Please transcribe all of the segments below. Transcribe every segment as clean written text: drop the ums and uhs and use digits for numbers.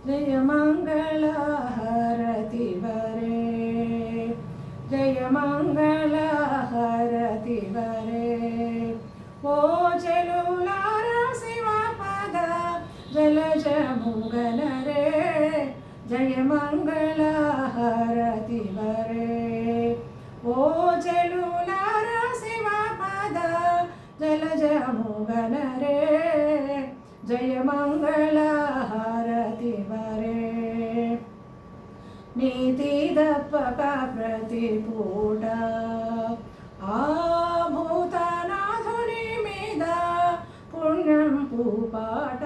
जय मंगल हारति वरे, जय मंगल हारति वरे। ओ चलुलारा शिवपद जलज मुगन रे, जय मंगल हारति वरे। ओ चलुलारा शिवपद जलज मुगन रे, जय मंगल हारति वरे। नीति दप्पक प्रतिपूट आ भूतनाथुनि मीद पुण्यं पूपाट,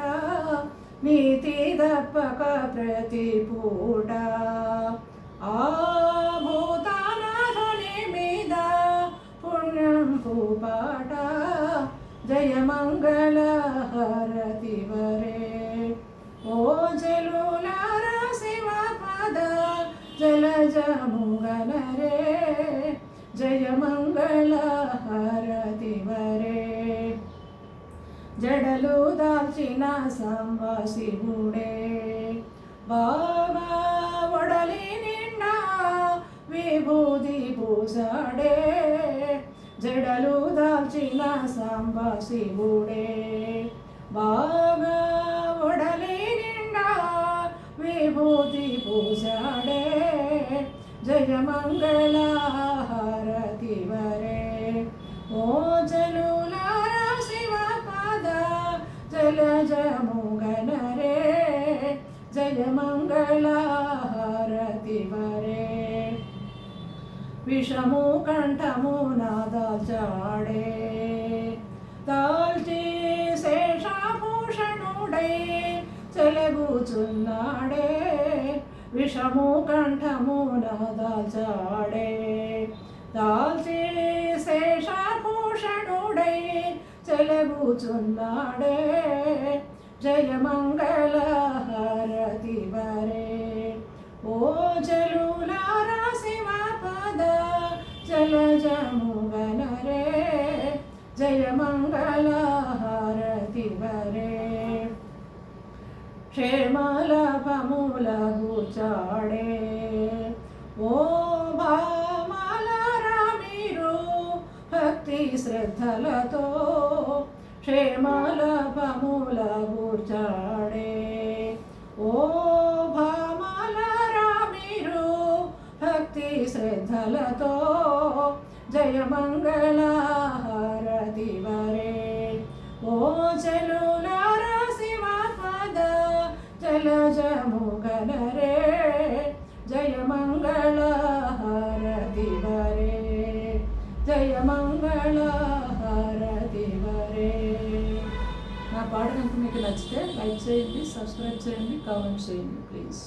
नीति दप्पक प्रतिपूट आ भूतनाथुनि मीद पुण्यं पूपाट, जय मंगल हारति वरे। ओ जलुलारा शिवपद जलज मुगन रे, जय मंगल हारति वरे। जडलु दाल्चिन संवशिवुडे बाबा वडली निंडा विभूति पूसाडे, जडलु दाल्चिन संवशिवुडे बाबा वडली निंडा विभूति पूसाडे, जय मंगल हारति वरे। ओ चलुलारा शिवपद जलज मुगन रे, जय मंगल हारति वरे। विषमु कंठमु नादाचाडे दाल्ची शेषभूषणुडै चलगुचुन्नाडे, विषमु कंठमु नादाचाडे दाल्ची शेषभूषणुडै चलगुचुन्नाडे, जय मंगल हारति वरे। ओ चलुलारा शिवपद जलज मुगन रे, जय मंगल हारति वरे। क्षेमलाभमुलगुचाडे ओ भामालारा मीरु भक्ति श्रद्धलतो, क्षेमलाभमुलगुचाडे ओ भामालारा मीरु भक्ति श्रद्धलतो, जय मंगल हारति वरे। ओ चलुलारा शिवपद जलज मुगन रे, जय मंगल हारति वरे, जय मंगल हारति वरे। నా పాట కనుక మీకు నచ్చితే లైక్ చేయండి, సబ్స్క్రైబ్ చేయండి, కామెంట్ చేయండి ప్లీజ్.